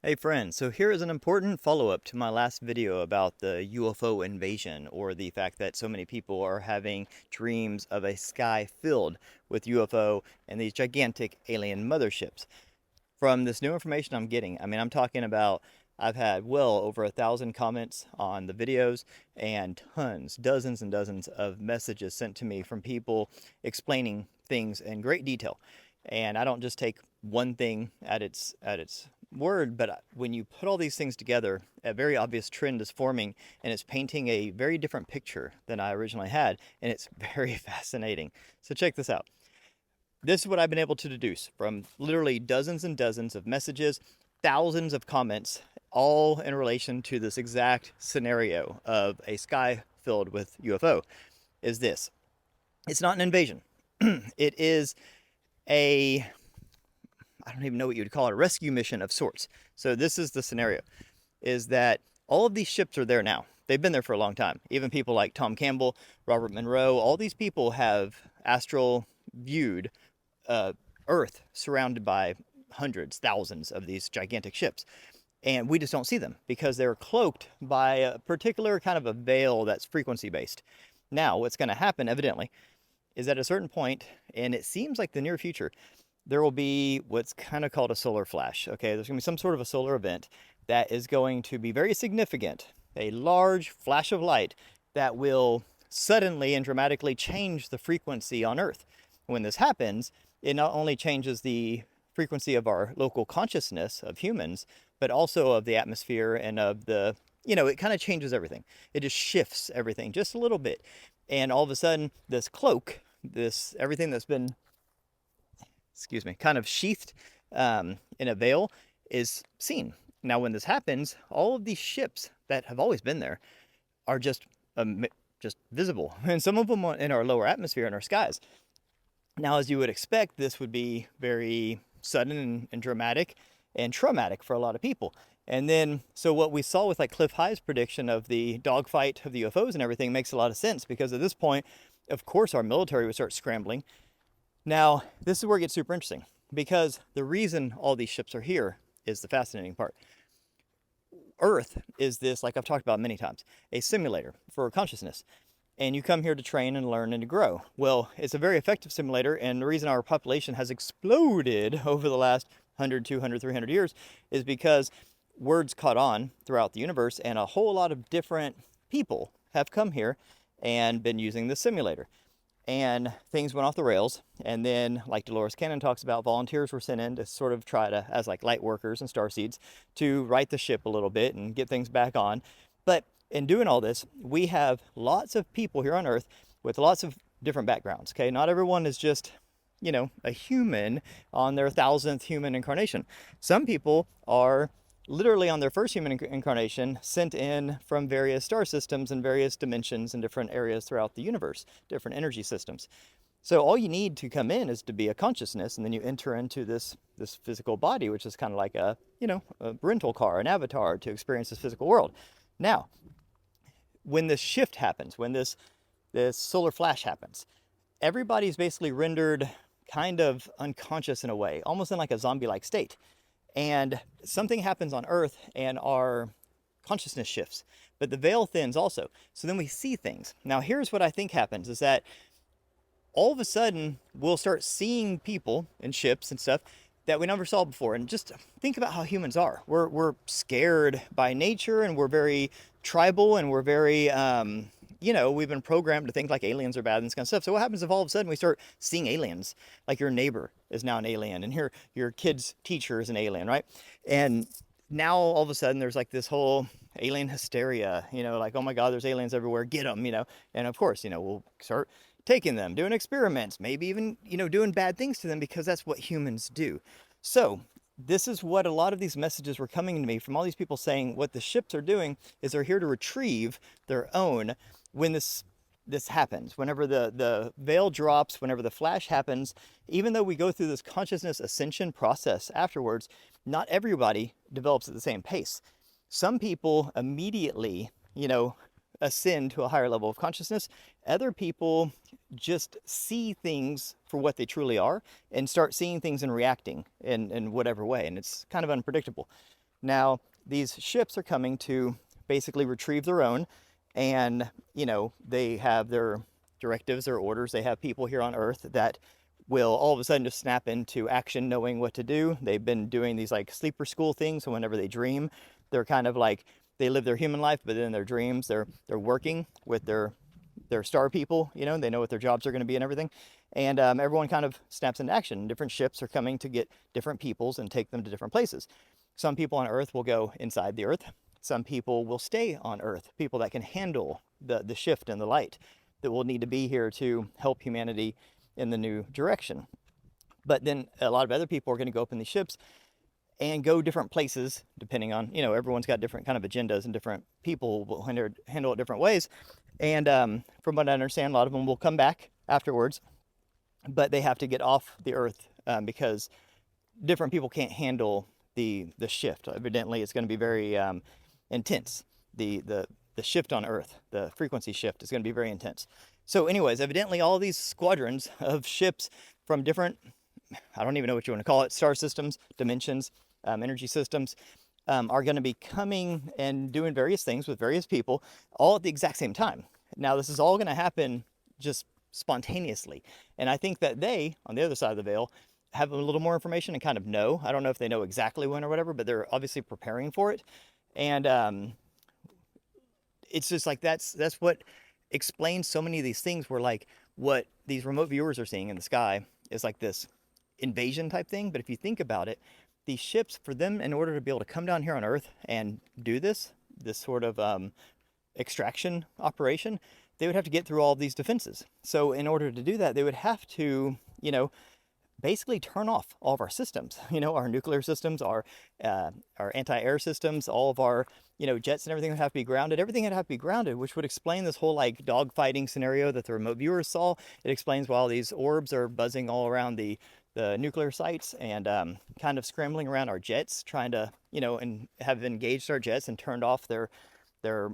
Hey friends, so here is an important follow-up to my last video about the UFO invasion, or the fact that so many people are having dreams of a sky filled with UFO and these gigantic alien motherships. From this new information I'm getting, I'm talking about I've had well over 1,000 comments on the videos and tons, dozens and dozens of messages sent to me from people explaining things in great detail. And I don't just take one thing at its word, but when you put all these things together, a very obvious trend is forming, and it's painting a very different picture than I originally had, and it's very fascinating. So check this out. This is what I've been able to deduce from literally dozens and dozens of messages, thousands of comments, all in relation to this exact scenario of a sky filled with UFO. Is this? It's not an invasion. It is a, I don't even know what you would call it, a rescue mission of sorts. So this is the scenario, is that all of these ships are there now. They've been there for a long time. Even people like Tom Campbell, Robert Monroe, all these people have astral viewed Earth surrounded by hundreds, thousands of these gigantic ships. And we just don't see them because they're cloaked by a particular kind of a veil that's frequency based. Now, what's going to happen, evidently, is at a certain point, and it seems like the near future, there will be what's kind of called a solar flash. Okay, there's going to be some sort of a solar event that is going to be very significant, a large flash of light that will suddenly and dramatically change the frequency on Earth. When this happens, it not only changes the frequency of our local consciousness of humans, but also of the atmosphere and of the, it kind of changes everything. It just shifts everything just a little bit. And all of a sudden, this cloak, this everything that's been, excuse me, kind of sheathed in a veil is seen. Now, when this happens, all of these ships that have always been there are just visible, and some of them in our lower atmosphere in our skies. Now, as you would expect, this would be very sudden and dramatic and traumatic for a lot of people. And then, so what we saw with like Cliff High's prediction of the dogfight of the UFOs and everything makes a lot of sense, because at this point, of course, our military would start scrambling. Now, this is where it gets super interesting, because the reason all these ships are here is the fascinating part. Earth is this, like I've talked about many times, a simulator for consciousness. And you come here to train and learn and to grow. Well, it's a very effective simulator, and the reason our population has exploded over the last 100, 200, 300 years is because words caught on throughout the universe, and a whole lot of different people have come here and been using this simulator. And things went off the rails, and then, like Dolores Cannon talks about, volunteers were sent in to sort of try to, as like light workers and starseeds, to right the ship a little bit and get things back on. But in doing all this, we have lots of people here on Earth with lots of different backgrounds. Okay, not everyone is just, a human on their 1,000th human incarnation. Some people are literally on their first human incarnation sent in from various star systems and various dimensions and different areas throughout the universe, different energy systems. So all you need to come in is to be a consciousness, and then you enter into this physical body, which is kind of like a rental car, an avatar to experience this physical world. Now, when this shift happens, when this solar flash happens, everybody's basically rendered kind of unconscious in a way, almost in like a zombie-like state. And something happens on Earth, and our consciousness shifts, but the veil thins also. So then we see things. Now, here's what I think happens, is that all of a sudden we'll start seeing people in ships and stuff that we never saw before. And just think about how humans are. We're scared by nature, and we're very tribal, and we're very we've been programmed to think like aliens are bad and this kind of stuff. So what happens if all of a sudden we start seeing aliens? Like your neighbor is now an alien, and your kid's teacher is an alien, right? And now all of a sudden there's like this whole alien hysteria, like, oh my God, there's aliens everywhere, get them, And of course, we'll start taking them, doing experiments, maybe even, doing bad things to them, because that's what humans do. So this is what a lot of these messages were coming to me from all these people saying what the ships are doing is they're here to retrieve their own when this happens, whenever the veil drops, whenever the flash happens. Even though we go through this consciousness ascension process afterwards, not everybody develops at the same pace. Some people immediately, ascend to a higher level of consciousness. Other people just see things for what they truly are and start seeing things and reacting in whatever way. And it's kind of unpredictable. Now, these ships are coming to basically retrieve their own, and, you know, they have their directives or orders. They have people here on Earth that will all of a sudden just snap into action knowing what to do. They've been doing these like sleeper school things, so whenever they dream, they're kind of like, they live their human life, but in their dreams, they're working with their star people, you know, they know what their jobs are going to be and everything. And everyone kind of snaps into action. Different ships are coming to get different peoples and take them to different places. Some people on Earth will go inside the Earth. Some people will stay on Earth, people that can handle the shift and the light that will need to be here to help humanity in the new direction. But then a lot of other people are going to go up in these ships and go different places, depending on, you know, everyone's got different kind of agendas, and different people will handle it different ways. And from what I understand, a lot of them will come back afterwards, but they have to get off the Earth because different people can't handle the shift. Evidently, it's going to be very intense. The shift on Earth, the frequency shift, is going to be very intense. So anyways, evidently all these squadrons of ships from different, I don't even know what you want to call it, star systems, dimensions, energy systems, are going to be coming and doing various things with various people all at the exact same time. Now, this is all going to happen just spontaneously. And I think that they, on the other side of the veil, have a little more information and kind of know. I don't know if they know exactly when or whatever, but they're obviously preparing for it. And it's just like that's what explains so many of these things, where like what these remote viewers are seeing in the sky is like this invasion type thing. But if you think about it, these ships, for them, in order to be able to come down here on Earth and do this sort of extraction operation, they would have to get through all of these defenses. So in order to do that, they would have to, you know, basically turn off all of our systems, you know, our nuclear systems, our anti-air systems, all of our, you know, jets and everything would have to be grounded. Everything would have to be grounded, which would explain this whole like dogfighting scenario that the remote viewers saw. It explains why all these orbs are buzzing all around the nuclear sites and kind of scrambling around our jets, trying to, you know, and have engaged our jets and turned off their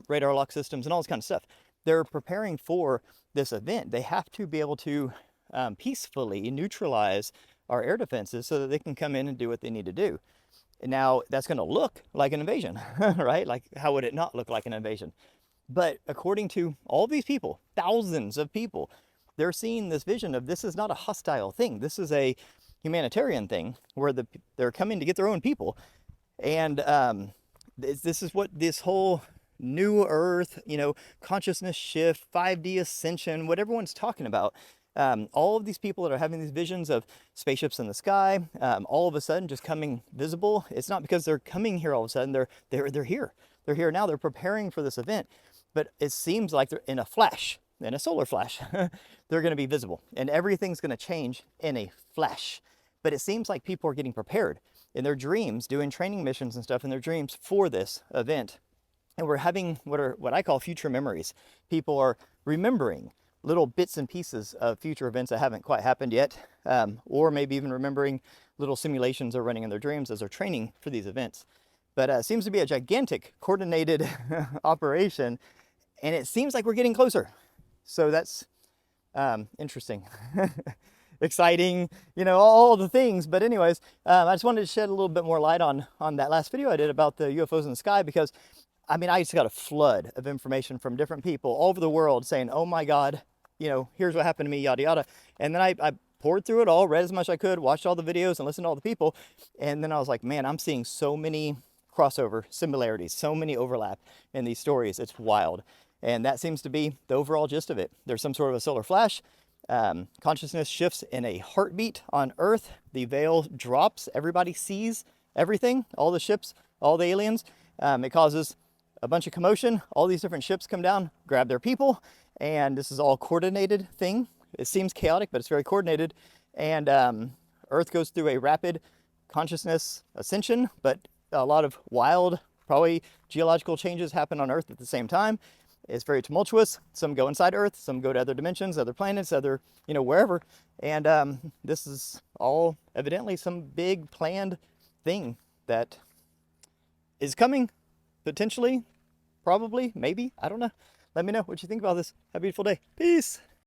radar lock systems and all this kind of stuff. They're preparing for this event. They have to be able to peacefully neutralize our air defenses so that they can come in and do what they need to do. And now that's going to look like an invasion, right? Like, how would it not look like an invasion? But according to all these people, thousands of people, they're seeing this vision of this is not a hostile thing. This is a humanitarian thing where they're coming to get their own people. And this is what this whole new Earth, you know, consciousness shift, 5D ascension, what everyone's talking about. All of these people that are having these visions of spaceships in the sky, all of a sudden just coming visible. It's not because they're coming here all of a sudden. They're here. They're here now. They're preparing for this event. But it seems like they're in a flash, in a solar flash. They're going to be visible, and everything's going to change in a flash. But it seems like people are getting prepared in their dreams, doing training missions and stuff in their dreams for this event. And we're having what I call future memories. People are remembering little bits and pieces of future events that haven't quite happened yet, or maybe even remembering little simulations they're running in their dreams as they're training for these events. But it seems to be a gigantic, coordinated operation, and it seems like we're getting closer. So that's interesting, exciting, you know, all the things. But anyways, I just wanted to shed a little bit more light on that last video I did about the UFOs in the sky, because I mean, I just got a flood of information from different people all over the world saying, oh my God, you know, here's what happened to me, yada, yada. And then I poured through it all, read as much as I could, watched all the videos and listened to all the people. And then I was like, man, I'm seeing so many crossover similarities, so many overlap in these stories. It's wild. And that seems to be the overall gist of it. There's some sort of a solar flash. Consciousness shifts in a heartbeat on Earth. The veil drops. Everybody sees everything, all the ships, all the aliens. It causes a bunch of commotion. All these different ships come down, grab their people, and this is all coordinated thing. It seems chaotic, but it's very coordinated. And Earth goes through a rapid consciousness ascension, but a lot of wild, probably geological changes happen on Earth at the same time. It's very tumultuous. Some go inside Earth, some go to other dimensions, other planets, other, you know, wherever. And this is all evidently some big planned thing that is coming, potentially, probably, maybe, I don't know. Let me know what you think about this. Have a beautiful day. Peace.